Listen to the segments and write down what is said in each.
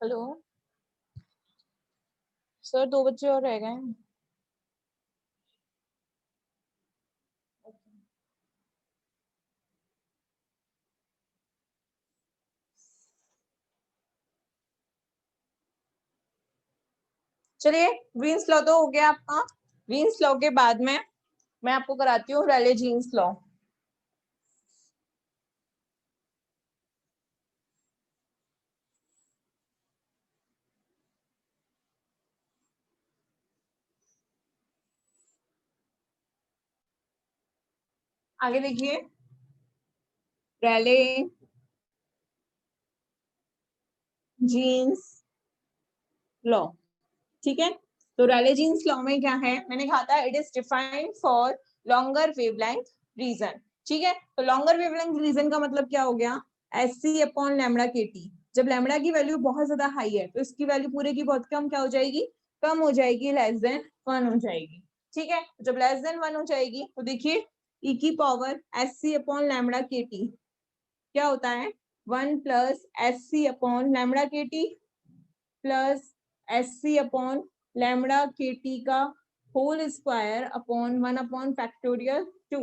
Hello sir, 2 बच्चे और रह गए हैं। चलिए, ग्रीन्स लॉ तो हो गया आपका। ग्रीन्स लॉ के बाद में मैं आपको कराती हूँ रेले जीन्स लॉ। आगे देखिए, रेले जीन्स लॉ। ठीक है, तो रेले जीन्स लॉ में क्या है, मैंने कहा था it is defined for longer wavelength region. ठीक है, तो लॉन्गर वेवलेंथ रीजन का मतलब क्या हो गया, S C upon lambda K T. जब लैम्बडा की वैल्यू बहुत ज्यादा हाई है तो इसकी वैल्यू पूरे की बहुत कम क्या हो जाएगी, कम हो जाएगी, लेस देन 1 हो जाएगी। ठीक है, जब लेस देन 1 हो जाएगी तो देखिए ई की power S C upon lambda K T क्या होता है, 1 plus S C upon lambda K T plus S C upon lambda K T का whole square upon 1 upon factorial 2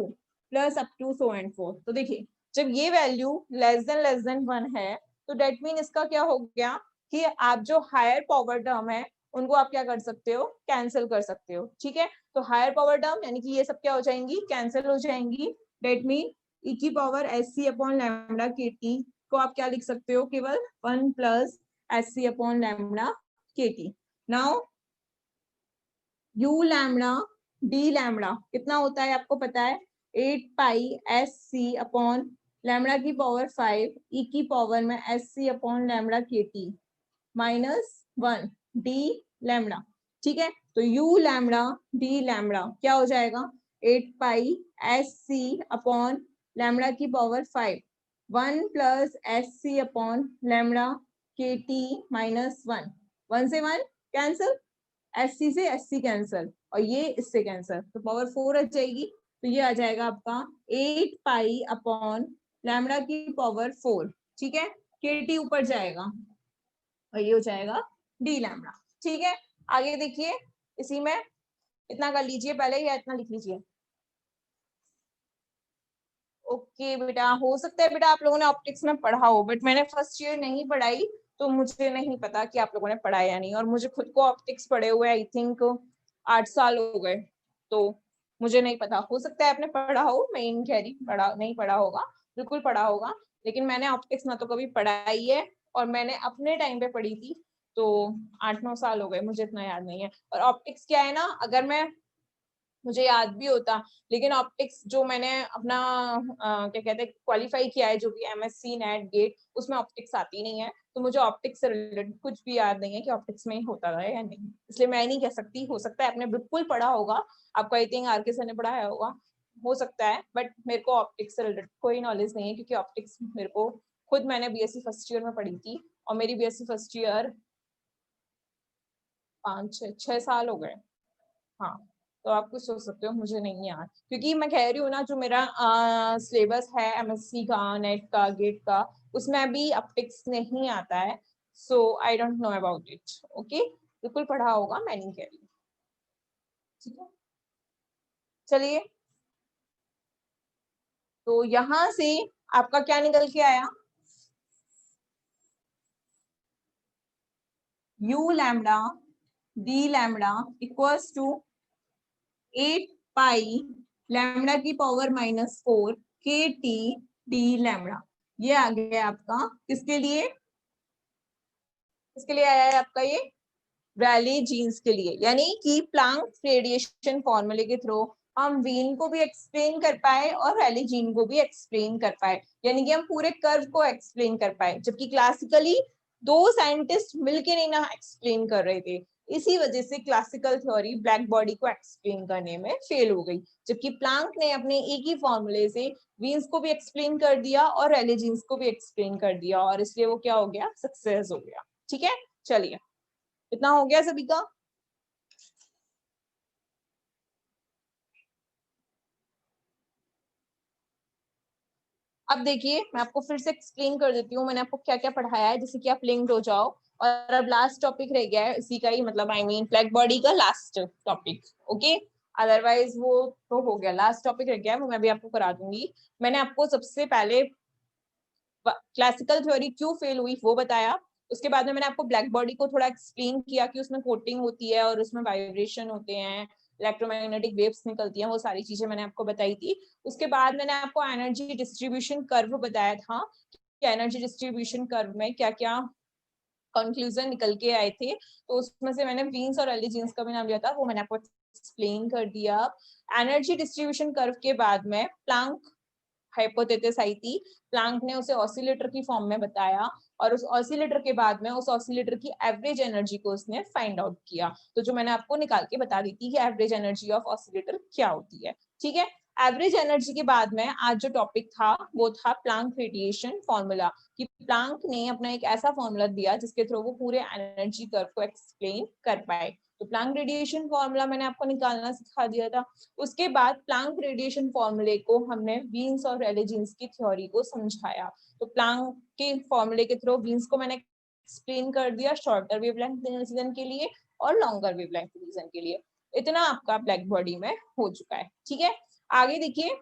plus up to so and forth. तो देखिए जब ये value less than 1 है तो डेट मीन इसका क्या हो गया कि आप जो हायर पावर टर्म है उनको आप क्या कर सकते हो, कैंसिल कर सकते हो। ठीक है, तो हायर पावर टर्म यानी कि ये सब क्या हो जाएंगी, कैंसिल हो जाएंगी। डेट मीन ई की power S C upon lambda K T को आप क्या लिख सकते हो, केवल 1 plus S C upon lambda K T. Now U lambda D lambda कितना होता है आपको पता है, 8 pi S C upon lambda की पावर 5 ई की पावर में S C upon lambda K T minus 1 D lambda. ठीक है, तो यू लैम्बडा डी लैम्बडा क्या हो जाएगा, 8 pi S C upon lambda की power 5 1 plus S C upon lambda K T minus 1, 1 से 1 कैंसिल, एस सी से एस सी कैंसिल और ये इससे कैंसिल, तो पावर 4 आ जाएगी। तो ये आ जाएगा आपका 8 पाई अपॉन लैम्बडा की पावर 4। ठीक है, के टी ऊपर जाएगा और ये हो जाएगा डी लैम्बडा। ठीक है, आगे देखिए, इसी में इतना कर लीजिए पहले या इतना लिख लीजिए। ओके बेटा, हो सकता है बेटा आप लोगों ने ऑप्टिक्स में पढ़ा हो, बट मैंने फर्स्ट ईयर नहीं पढ़ाई तो मुझे नहीं पता कि आप लोगों ने पढ़ा या नहीं। और मुझे खुद को ऑप्टिक्स पढ़े हुए आई थिंक 8 साल हो गए, तो मुझे नहीं पता, हो सकता है आपने पढ़ा हो, मैं नहीं कह रही पढ़ा नहीं पढ़ा होगा, बिल्कुल पढ़ा होगा, लेकिन मैंने ऑप्टिक्स ना तो कभी पढ़ाई है और मैंने अपने टाइम पे पढ़ी थी, तो 8-9 साल हो गए, मुझे इतना याद नहीं है। और ऑप्टिक्स क्या है ना, अगर मैं मुझे याद भी होता, लेकिन ऑप्टिक्स जो मैंने अपना क्या कहते हैं क्वालिफाई किया है, जो भी एमएससी नेट गेट, उसमें ऑप्टिक्स आती नहीं है, तो मुझे ऑप्टिक्स से रिलेटेड कुछ भी याद नहीं है कि ऑप्टिक्स में होता है या नहीं, इसलिए मैं नहीं कह सकती। हो सकता है आपने बिल्कुल पढ़ा होगा, आपको आई थिंक आर के सर ने पढ़ाया होगा, हो सकता है, बट मेरे को ऑप्टिक्स से रिलेटेड कोई नॉलेज नहीं है, क्योंकि ऑप्टिक्स मेरे को खुद मैंने बीएससी फर्स्ट ईयर में पढ़ी थी और मेरी बीएससी फर्स्ट ईयर 5-6 साल हो गए। हाँ, तो आप कुछ सोच सकते हो, मुझे नहीं याद, क्योंकि मैं कह रही हूँ ना, जो मेरा सिलेबस है एमएससी का नेट का गेट का, उसमें भी ऑप्टिक्स नहीं आता है, so I don't know about it. Okay, बिल्कुल पढ़ा होगा, मैं नहीं कह रही। ठीक है, चलिए, तो यहां से आपका क्या निकल के आया, U lambda D lambda equals to 8 pi lambda की power -4 K T D lambda. ये आ गया आपका किसके लिए, किसके लिए आया है आपका ये, रैली जीन्स के लिए, यानी कि प्लांक रेडिएशन फॉर्मूले के थ्रू हम वीन को भी एक्सप्लेन कर पाए और रैली जीन को भी एक्सप्लेन कर पाए, यानी कि हम पूरे कर्व को एक्सप्लेन कर पाए, जबकि क्लासिकली दो साइंटिस्ट मिलकर नहीं ना एक्सप्लेन कर रहे थे। इसी वजह से क्लासिकल थ्योरी ब्लैक बॉडी को एक्सप्लेन करने में फेल हो गई, जबकि प्लांक ने अपने एक ही फॉर्मूले से वीन्स को भी एक्सप्लेन कर दिया और रैली जीन्स को भी एक्सप्लेन कर दिया, और इसलिए वो क्या हो गया, सक्सेस हो गया। ठीक है, चलिए, इतना हो गया सभी का। अब देखिए, मैं आपको फिर से एक्सप्लेन कर देती हूँ मैंने आपको क्या क्या पढ़ाया है, जिससे कि आप लिंक्ड हो जाओ। और अब लास्ट टॉपिक रह गया है इसी का ही, मतलब आई मीन ब्लैक बॉडी का लास्ट टॉपिक। ओके, अदरवाइज वो तो हो गया, लास्ट टॉपिक रह गया है, वो मैं भी आपको करा दूंगी। मैंने आपको सबसे पहले क्लासिकल थ्योरी क्यों फेल हुई वो बताया, उसके बाद में मैंने आपको ब्लैक बॉडी को थोड़ा एक्सप्लेन किया कि उसमें कोटिंग होती है और उसमें वाइब्रेशन होते हैं, इलेक्ट्रोमैग्नेटिक वेव्स निकलती हैं, वो सारी चीजें मैंने आपको बताई थी। उसके बाद मैंने आपको एनर्जी डिस्ट्रीब्यूशन कर्व बताया था कि एनर्जी डिस्ट्रीब्यूशन कर्व में क्या क्या कंक्लूजन निकल के आए थे, तो उसमें से मैंने वीन्स और अर्ली जीन्स का भी नाम लिया था, वो मैंने आपको एक्सप्लेन कर दिया। एनर्जी डिस्ट्रीब्यूशन कर्व के बाद में प्लांक हाइपोथेसिस आई थी, प्लांक ने उसे ऑसिलेटर की फॉर्म में बताया, और उस ऑसिलेटर के बाद में उस ऑसिलेटर की एवरेज एनर्जी को उसने फाइंड आउट किया, तो जो मैंने आपको निकाल के बता दी थी कि एवरेज एनर्जी ऑफ ऑसिलेटर क्या होती है। ठीक है, एवरेज एनर्जी के बाद में आज जो टॉपिक था वो था प्लांक रेडिएशन फॉर्मूला, कि प्लांक ने अपना एक ऐसा फॉर्मूला दिया जिसके थ्रू वो पूरे एनर्जी कर्व को एक्सप्लेन कर पाए। तो प्लांक रेडिएशन फॉर्मूला मैंने आपको निकालना सिखा दिया था। उसके बाद प्लांक रेडिएशन फॉर्मूले को हमने वीन्स और रेले जीन्स की थ्योरी को समझाया। तो प्लांक के फॉर्मूले के थ्रू वीन्स को मैंने एक्सप्लेन कर दिया शॉर्टर वेवलेंथ रीजन के लिए और लॉन्गर वेवलेंथ रीजन के लिए। इतना आपका ब्लैक बॉडी में हो चुका है। ठीक है, आगे देखिए,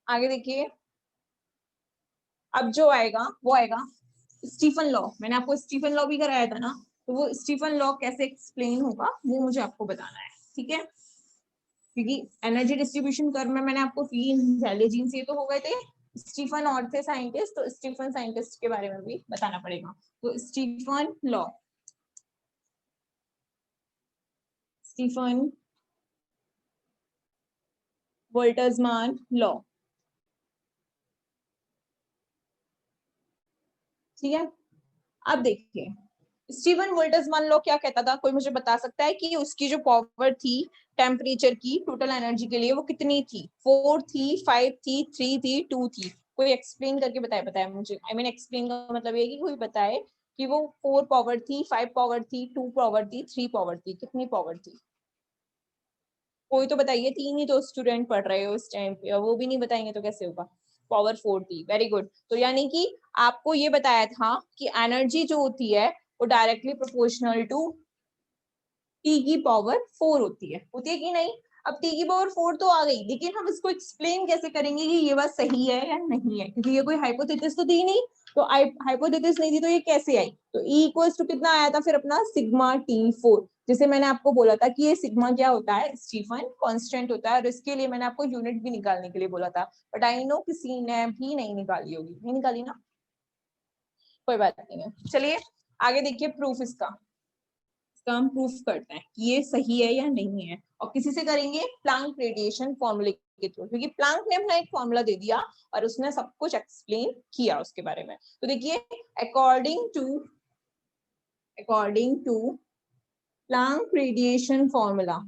आगे देखिए, अब जो आएगा वो आएगा स्टीफन लॉ। मैंने आपको स्टीफन लॉ भी कराया था ना, तो वो स्टीफन लॉ कैसे एक्सप्लेन होगा वो मुझे आपको बताना है। ठीक है, क्योंकि एनर्जी डिस्ट्रीब्यूशन कर्व में मैंने आपको जीन्स ये तो हो गए थे, स्टीफन और थे साइंटिस्ट, तो स्टीफन साइंटिस्ट के बारे में भी बताना पड़ेगा। तो Stefan law, Stefan Boltzmann law. ठीक है, अब देखिए स्टीफन वोल्ट्जमान लॉ क्या कहता था, कोई मुझे बता सकता है कि उसकी जो पावर थी टेम्परेचर की टोटल एनर्जी के लिए वो कितनी थी? 4 थी, 5 थी, 3 थी, 2 थी? कोई एक्सप्लेन करके बताए मुझे। आई मीन एक्सप्लेन का मतलब ये कि कोई बताए कि वो 4 पावर थी, 5 पावर थी, 2 पावर थी, 3 पावर थी, कितनी पावर थी? कोई तो बताइए, 3 ही तो स्टूडेंट पढ़ रहे हो इस टाइम पे, और वो भी नहीं बताएंगे तो कैसे होगा? पावर 4 थी, वेरी गुड। तो यानी कि आपको ये बताया था कि एनर्जी जो होती है वो डायरेक्टली प्रोपोर्शनल टू टी की पावर 4 होती है कि नहीं? अब टी की पावर 4 तो आ गई, लेकिन हम इसको एक्सप्लेन कैसे करेंगे कि ये बात सही है या नहीं है, क्योंकि ये कोई हाइपोथेसिस तो दी नहीं, तो हाइपोथेसिस नहीं दी तो ये कैसे आई? तो E इक्वल्स टू कितना आया था फिर अपना सिग्मा T4, जिसे मैंने आपको बोला था कि ये सिग्मा क्या होता है, स्टीफन कांस्टेंट होता है, और इसके लिए मैंने आपको यूनिट भी निकालने के लिए बोला था, बट आई नो किसी ने भी नहीं निकाली होगी, नहीं निकाली ना, कोई बात नहीं है। चलिए आगे देखिए प्रूफ इसका, हम प्रूफ करते हैं कि ये सही है या नहीं है, और किसी से करेंगे प्लांक रेडिएशन फॉर्मूले के थ्रू, क्योंकि प्लांक ने अपना एक फॉर्मूला दे दिया और उसने सब कुछ एक्सप्लेन किया उसके बारे में। तो देखिए according to Planck radiation formula,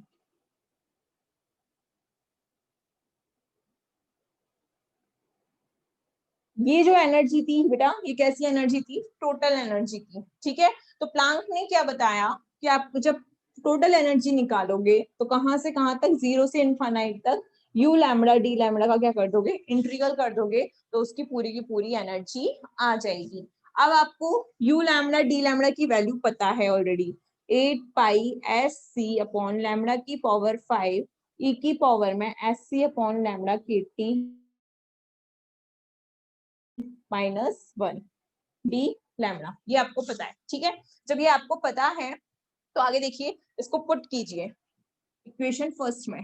ये जो एनर्जी थी बेटा, ये कैसी एनर्जी थी? टोटल एनर्जी थी। ठीक है, तो प्लांक ने क्या बताया कि आप जब टोटल एनर्जी निकालोगे तो कहां से कहां तक, 0 से इनफाइनाइट तक यू लैम्बडा डी लैम्बडा का क्या कर दोगे, इंटीग्रल कर दोगे, तो उसकी पूरी की पूरी एनर्जी आ जाएगी। अब आपको यू लैम्बडा डी लैम्बडा की वैल्यू पता है already, 8 pi S C upon lambda की पावर 5 ई की पावर में S C upon lambda K T -1 D lambda, ये आपको पता है। ठीक है, जब ये आपको पता है तो आगे देखिए, इसको पुट कीजिए इक्वेशन फर्स्ट में,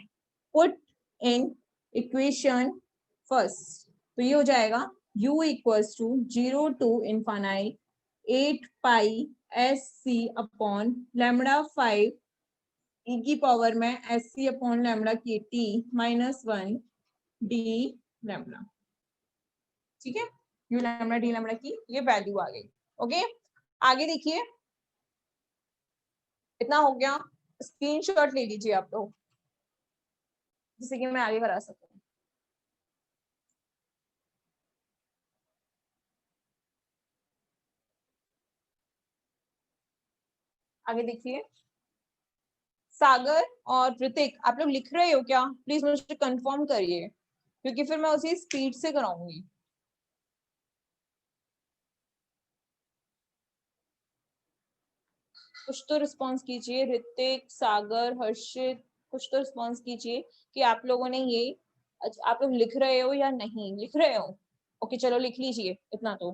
पुट इन इक्वेशन फर्स्ट, तो ये हो जाएगा u equals to 0 to infinite 8 pi S C upon lambda 5 ई की पावर में S C upon lambda K T -1 D lambda. ठीक है, यू लैम्बडा डी लैम्बडा की ये वैल्यू आ गई। ओके, आगे देखिए, इतना हो गया, स्क्रीनशॉट ले लीजिए आप लोग, जिससे कि मैं आगे करा सकूं। आगे देखिए, सागर और ऋतिक, आप लोग लिख रहे हो क्या? प्लीज मुझे कंफर्म करिए, क्योंकि फिर मैं उसी स्पीड से कराऊंगी। कुछ तो रिस्पॉन्स कीजिए, ऋतिक, सागर, हर्षित, कुछ तो रिस्पॉन्स कीजिए कि आप लोगों ने ये, आप लोग लिख रहे हो या नहीं लिख रहे हो। ओके चलो लिख लीजिए इतना तो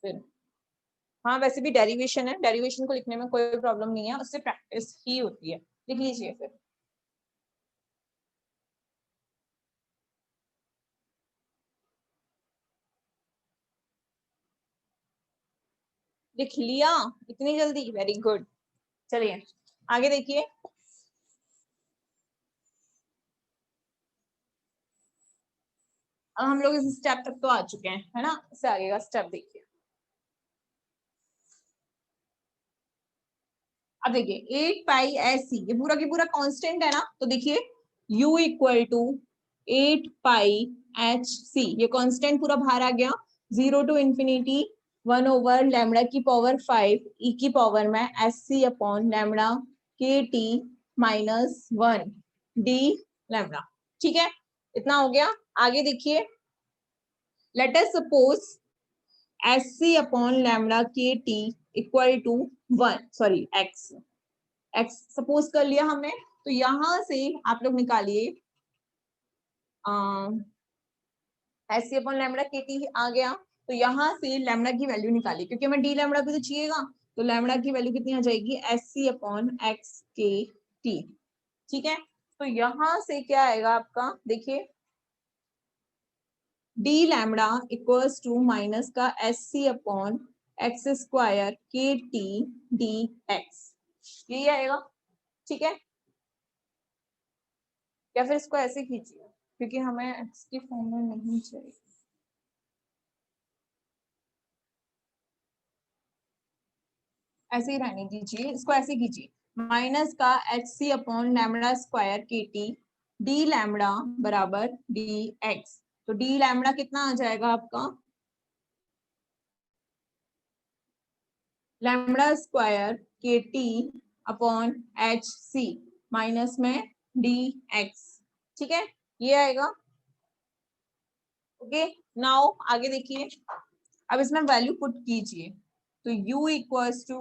फिर। हाँ वैसे भी डेरिवेशन है, डेरिवेशन को लिखने में कोई प्रॉब्लम नहीं है, उससे प्रैक्टिस ही होती है, लिख लीजिए फिर। लिख लिया इतनी जल्दी, वेरी गुड। चलिए आगे देखिए। अब हम लोग इस स्टेप तक तो आ चुके हैं, है ना, इससे आगे का स्टेप देखिए। अब देखिए 8 पाई एस सी, ये पूरा की पूरा कांस्टेंट है ना, तो देखिए u equal to 8 pi H C, ये कांस्टेंट पूरा बाहर आ गया, 0 टू इंफिनिटी 1 ओवर लैम्डा की पावर 5 ई की पावर में S C upon lambda K T minus 1 D lambda. ठीक है, इतना हो गया। आगे देखिए, let us suppose S C upon lambda K T equal to 1, sorry X, X suppose कर लिया हमने। तो यहां से आप लोग निकालिए S C upon lambda K T आ गया, तो यहां से लैम्डा की वैल्यू निकालिए, क्योंकि हमें डी लैम्डा भी तो चाहिएगा। तो लैम्डा की वैल्यू कितनी आ जाएगी, S C upon X K T. ठीक है, तो यहां से क्या आएगा आपका, देखिए D lambda equals to minus का S C upon X square K T D X, यही आएगा। ठीक है, या फिर इसको ऐसे खींचिए, क्योंकि हमें एक्स की फॉर्म में नहीं चाहिए। ऐसे ही रहने दीजिए, इसको ऐसे कीजिए, माइनस का H C upon lambda square K T D lambda बराबर डी एक्स। तो डी लैम्डा कितना आ जाएगा आपका, lambda square K T upon H C minus में डी एक्स। ठीक है, ये आएगा। ओके, नाउ आगे देखिए, अब इसमें वैल्यू पुट कीजिए, तो u equals to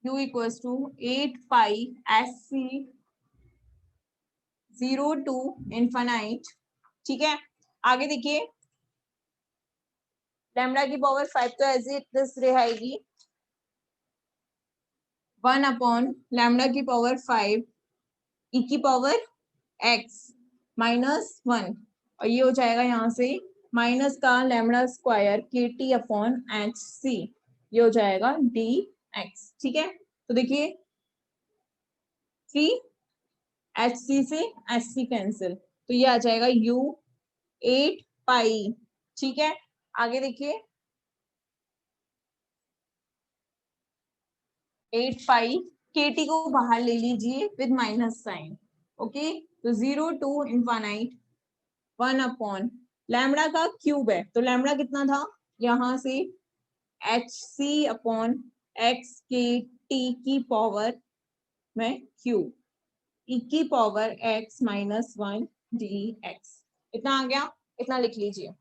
u equals to 8 pi S C 0 to infinite. ठीक है, आगे देखिए, लैम्डा की पावर 5 तो एज इट दिस रहेगी, 1 अपॉन लैम्डा की पावर 5 ई की पावर x माइनस 1, और ये हो जाएगा यहाँ से माइनस का lambda square K T upon H C, ये हो जाएगा डी एक्स। ठीक है, तो देखिए 3 एच सी से एच सी कैंसिल, तो ये आ जाएगा u 8 पाई। ठीक है, आगे देखिए 8 पाई, केटी को बाहर ले लीजिए विद माइनस साइन। ओके, तो 0 टू इनफाइनाइट 1 अपॉन लैम्डा का क्यूब है, तो लैम्डा कितना था, यहां से H C upon X K T की पावर में क्यूब ई की power x minus 1 D x, इतना आ गया, इतना लिख लीजिए।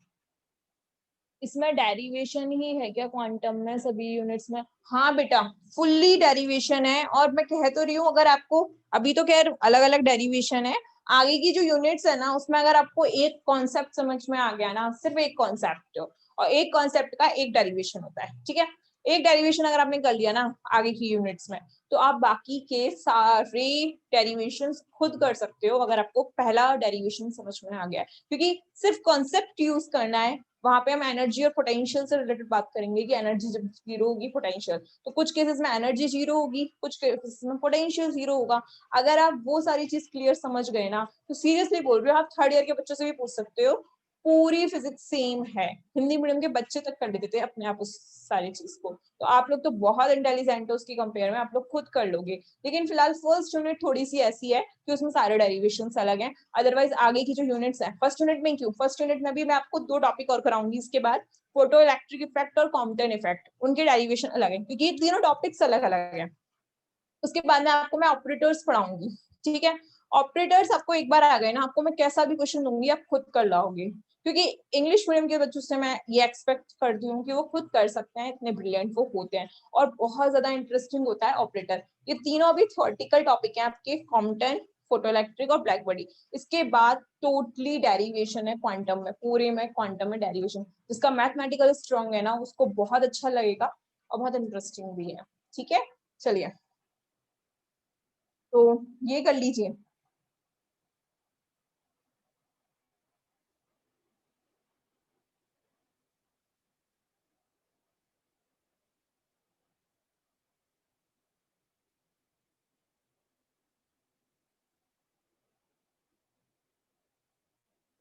इसमें डेरिवेशन ही है क्या क्वांटम में सभी यूनिट्स में? हाँ बेटा, फुल्ली डेरिवेशन है, और मैं कह तो रही हूँ, अगर आपको अभी तो खैर अलग अलग डेरिवेशन है, आगे की जो यूनिट्स है ना, उसमें अगर आपको एक कॉन्सेप्ट समझ में आ गया ना, सिर्फ एक कॉन्सेप्ट, और एक कॉन्सेप्ट का एक डेरिवेशन होता है, ठीक है, एक डेरिवेशन अगर आपने कर लिया ना आगे की यूनिट्स में, तो आप बाकी के सारे डेरिवेशंस खुद कर सकते हो, अगर आपको पहला डेरिवेशन समझ में आ गया है, क्योंकि सिर्फ कॉन्सेप्ट यूज करना है। वहां पे हम एनर्जी और पोटेंशियल से रिलेटेड बात करेंगे कि एनर्जी जब जीरो होगी, पोटेंशियल, तो कुछ केसेस में एनर्जी जीरो होगी, कुछ केसेस में पोटेंशियल जीरो होगा। अगर आप वो सारी चीज क्लियर समझ गए ना, तो सीरियसली बोल रहे हो, आप थर्ड ईयर के बच्चों से भी पूछ सकते हो, पूरी फिजिक्स सेम है, हिंदी मीडियम के बच्चे तक कर लेते थे अपने आप उस सारी चीज को, तो आप लोग तो बहुत इंटेलिजेंट हो उसकी कंपेयर में, आप लोग खुद कर लोगे। लेकिन फिलहाल फर्स्ट यूनिट थोड़ी सी ऐसी है कि उसमें सारे डेरिवेशन अलग हैं, अदरवाइज आगे की जो यूनिट्स हैं, फर्स्ट यूनिट में क्यों, फर्स्ट यूनिट में भी मैं आपको 2 टॉपिक और कराऊंगी इसके बाद, फोटो इलेक्ट्रिक इफेक्ट और कॉम्पटन इफेक्ट, उनके डेरिवेशन अलग है, क्योंकि ये तीनों टॉपिक्स अलग अलग हैं। उसके बाद में आपको मैं ऑपरेटर्स पढ़ाऊंगी, ठीक है। ऑपरेटर्स आपको एक बार आ गए ना, आपको मैं कैसा भी क्वेश्चन दूंगी आप खुद कर लाओगे, क्योंकि इंग्लिश मीडियम के बच्चों से मैं ये एक्सपेक्ट करती हूँ कि वो खुद कर सकते हैं, इतने ब्रिलियंट वो होते हैं, और बहुत ज्यादा इंटरेस्टिंग होता है ऑपरेटर। ये तीनों अभी थ्योरेटिकल टॉपिक है आपके, कॉम्पटन, फोटोइलेक्ट्रिक और ब्लैक बॉडी। इसके बाद टोटली डेरिवेशन है क्वांटम में, पूरे में क्वांटम में डेरिवेशन। जिसका मैथमेटिकल स्ट्रॉन्ग है ना, उसको बहुत अच्छा लगेगा और बहुत इंटरेस्टिंग भी है। ठीक है, चलिए तो ये कर लीजिए।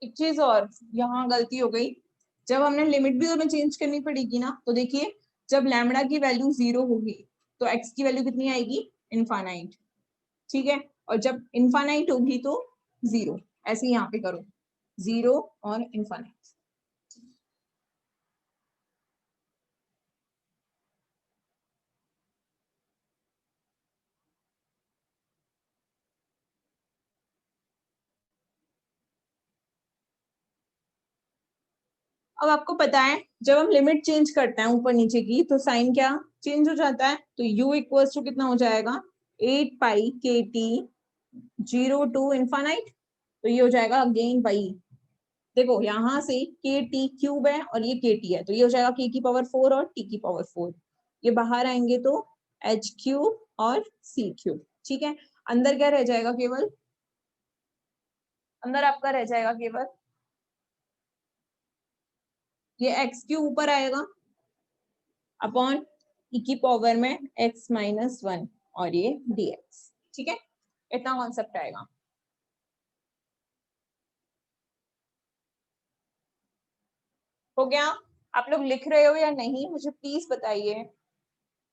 एक चीज और यहाँ गलती हो गई, जब हमने लिमिट भी हमें चेंज करनी पड़ेगी ना, तो देखिए जब लैम्बडा की वैल्यू 0 होगी तो एक्स की वैल्यू कितनी आएगी, इनफाइनाइट। ठीक है, और जब इनफाइनाइट होगी तो 0। ऐसे ही यहाँ पे करो, 0 और इनफाइनाइट। अब आपको पता है जब हम लिमिट चेंज करते हैं ऊपर नीचे की, तो साइन क्या चेंज हो जाता है, तो u इक्वल्स टू कितना हो जाएगा, 8 पाई के टी 0 टू इनफाइनाइट। तो ये हो जाएगा अगेन वही, देखो यहाँ से के टी क्यूब है और ये के टी है, तो ये हो जाएगा के की पावर 4 और टी की पावर 4। ये बाहर आएंगे तो एच क्यूब और सी क्यूब। ठीक है, अंदर क्या रह जाएगा, केवल अंदर आपका रह जाएगा केवल ये एक्स क्यूब ऊपर आएगा अपॉन ई की पावर में एक्स माइनस 1 और ये dx। ठीक है, इतना कॉन्सेप्ट आएगा। हो गया? आप लोग लिख रहे हो या नहीं मुझे प्लीज बताइए,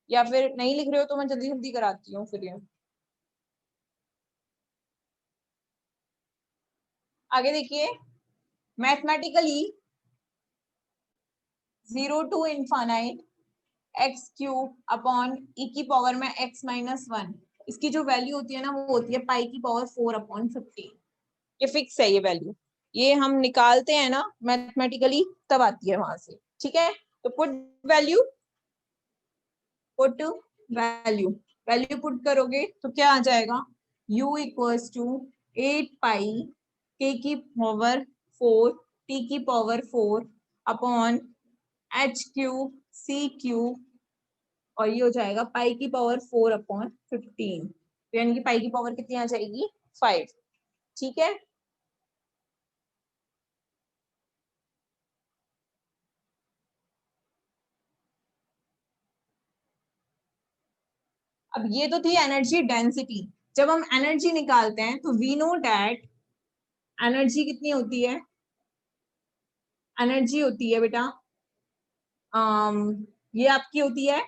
या फिर नहीं लिख रहे हो तो मैं जल्दी जल्दी कराती हूँ फिर ये। आगे देखिए, mathematically 0 to infinite X cube upon e की पावर में एक्स माइनस 1, इसकी जो वैल्यू होती है ना वो होती है पाई की पावर 4 अपॉन 15। ये फिक्स है ये वैल्यू, ये हम निकालते हैं ना मैथमेटिकली तब आती है वहां से। ठीक है, तो put value, put value, value put करोगे तो क्या आ जाएगा, u equals to 8 pi k की पावर 4 t की power 4 upon H cube C cube, और ये हो जाएगा पाई की पावर 4 अपॉन 15। तो यानी कि पाई की पावर कितनी आ जाएगी, 5। ठीक है, अब ये तो थी एनर्जी डेंसिटी। जब हम एनर्जी निकालते हैं तो वी नो डैट एनर्जी कितनी होती है, एनर्जी होती है बेटा ये आपकी होती है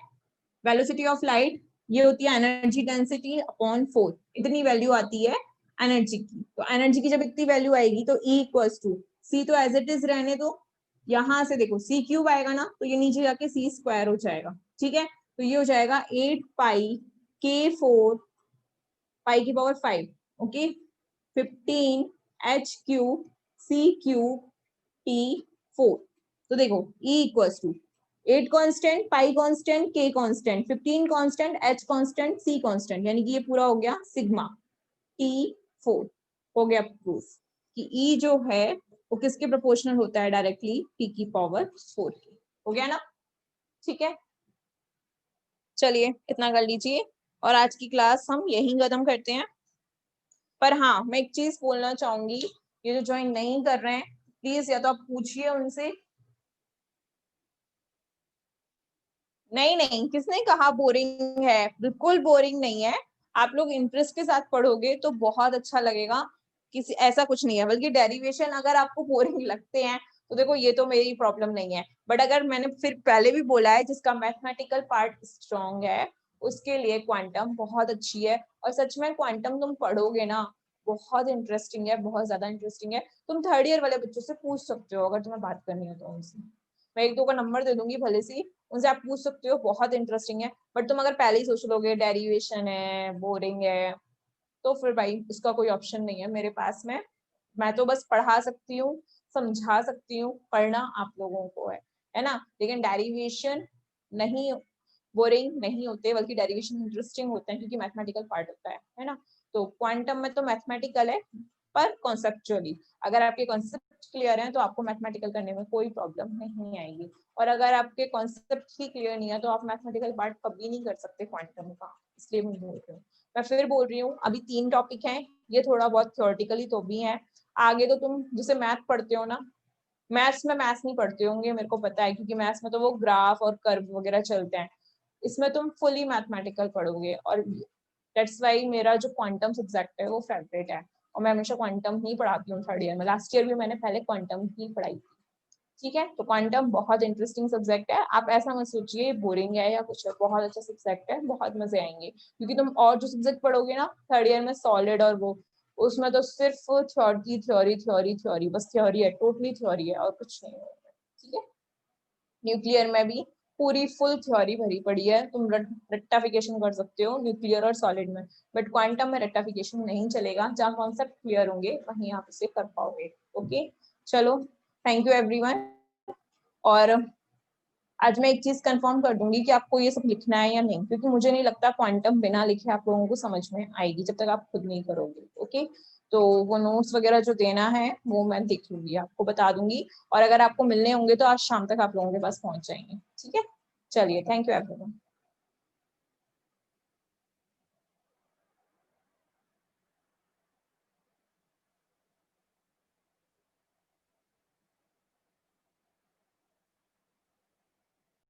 वेलोसिटी ऑफ लाइट, ये होती है एनर्जी डेंसिटी अपॉन 4। इतनी वैल्यू आती है एनर्जी की। तो एनर्जी की जब इतनी वैल्यू आएगी तो E इक्वल्स टू सी, तो एज इट इज रहने दो, यहां से देखो सी क्यूब आएगा ना तो ये नीचे जाके सी स्क्वायर हो जाएगा। ठीक है, तो ये हो जाएगा 8 पाई के 4 पाई की power 5 okay 15 H cube C cube T 4। तो देखो E equals to 8 constant, pi constant, K constant, 15 constant, H constant, C constant, यानी कि ये पूरा हो गया सिग्मा टी 4। हो गया प्रूफ कि E जो है वो किसके प्रोपोर्शनल होता है, डायरेक्टली टी की पावर 4 की। हो गया ना? ठीक है, चलिए इतना कर लीजिए और आज की क्लास हम यहीं खत्म करते हैं। पर हाँ, मैं एक चीज बोलना चाहूंगी, ये जो ज्वाइन नहीं कर रहे हैं प्लीज या तो आप पूछिए उनसे। नहीं नहीं, किसने कहा बोरिंग है, बिल्कुल बोरिंग नहीं है। आप लोग इंटरेस्ट के साथ पढ़ोगे तो बहुत अच्छा लगेगा। किसी ऐसा कुछ नहीं है, बल्कि डेरिवेशन अगर आपको बोरिंग लगते हैं तो देखो ये तो मेरी प्रॉब्लम नहीं है, बट अगर मैंने फिर पहले भी बोला है जिसका मैथमेटिकल पार्ट स्ट्रॉन्ग है उसके लिए क्वांटम बहुत अच्छी है। और सच में क्वांटम तुम पढ़ोगे ना, बहुत इंटरेस्टिंग है, बहुत ज्यादा इंटरेस्टिंग है। तुम थर्ड ईयर वाले बच्चों से पूछ सकते हो अगर तुम्हें बात करनी हो तो उनसे, मैं एक दो का नंबर दे दूंगी भले सी, उनसे आप पूछ सकते हो, बहुत इंटरेस्टिंग है। बट तुम अगर पहले ही सोच लोगे डेरिवेशन है बोरिंग है, तो फिर भाई इसका कोई ऑप्शन नहीं है मेरे पास में। मैं तो बस पढ़ा सकती हूँ, समझा सकती हूँ, पढ़ना आप लोगों को है ना। लेकिन डेरिवेशन नहीं, बोरिंग नहीं होते, बल्कि डेरिवेशन इंटरेस्टिंग होते हैं क्योंकि मैथमेटिकल पार्ट होता है ना। तो क्वांटम में तो मैथमेटिकल है पर कॉन्सेप्चुअली, अगर आपके कॉन्सेप्ट क्लियर हैं तो आपको मैथमेटिकल करने में कोई प्रॉब्लम नहीं आएगी। और अगर आपके कॉन्सेप्ट ही क्लियर नहीं है तो आप मैथमेटिकल पार्ट कभी नहीं कर सकते क्वांटम का, इसलिए मैं बोल रही हूँ। मैं फिर बोल रही हूँ, अभी 3 टॉपिक हैं, ये थोड़ा बहुत थ्योरेटिकली तो भी है। आगे तो तुम जैसे मैथ पढ़ते हो ना, मैथ्स में मैथ्स नहीं पढ़ते होंगे मेरे को पता है, क्योंकि मैथ्स में तो वो ग्राफ और कर्व वगैरह चलते हैं। इसमें तुम फुली मैथमेटिकल पढ़ोगे, और दैट्स वाई मेरा जो क्वांटम सब्जेक्ट है वो फेवरेट है, और मैं हमेशा क्वांटम ही पढ़ाती हूँ 3rd ईयर में। लास्ट ईयर भी मैंने पहले क्वांटम ही पढ़ाई थी, ठीक है। तो क्वांटम बहुत इंटरेस्टिंग सब्जेक्ट है, आप ऐसा मत सोचिए बोरिंग है या कुछ है, बहुत अच्छा सब्जेक्ट है, बहुत मजे आएंगे। क्योंकि तुम और जो सब्जेक्ट पढ़ोगे ना 3rd ईयर में, सॉलिड और वो, उसमें तो सिर्फ थ्योरी थ्योरी थ्योरी थ्योरी, बस थ्योरी है, टोटली थ्योरी है और कुछ नहीं है, ठीक है। न्यूक्लियर में भी पूरी फुल थ्योरी भरी पड़ी है, तुम रेक्टाफिकेशन कर सकते हो न्यूक्लियर और सॉलिड में, बट क्वांटम में रेक्टाफिकेशन नहीं चलेगा। जहाँ कॉन्सेप्ट क्लियर होंगे वहीं आप इसे कर पाओगे। ओके, चलो, थैंक यू एवरीवन। और आज मैं एक चीज कंफर्म कर दूंगी कि आपको ये सब लिखना है या नहीं, क्योंकि मुझे नहीं लगता क्वांटम बिना लिखे आप लोगों को समझ में आएगी जब तक आप खुद नहीं करोगे। ओके, तो वो नोट्स वगैरह जो देना है वो मैं देख लूंगी, आपको बता दूंगी, और अगर आपको मिलने होंगे तो आज शाम तक आप लोगों के पास पहुंच जाएंगे, ठीक है। चलिए, थैंक यू एवरीवन।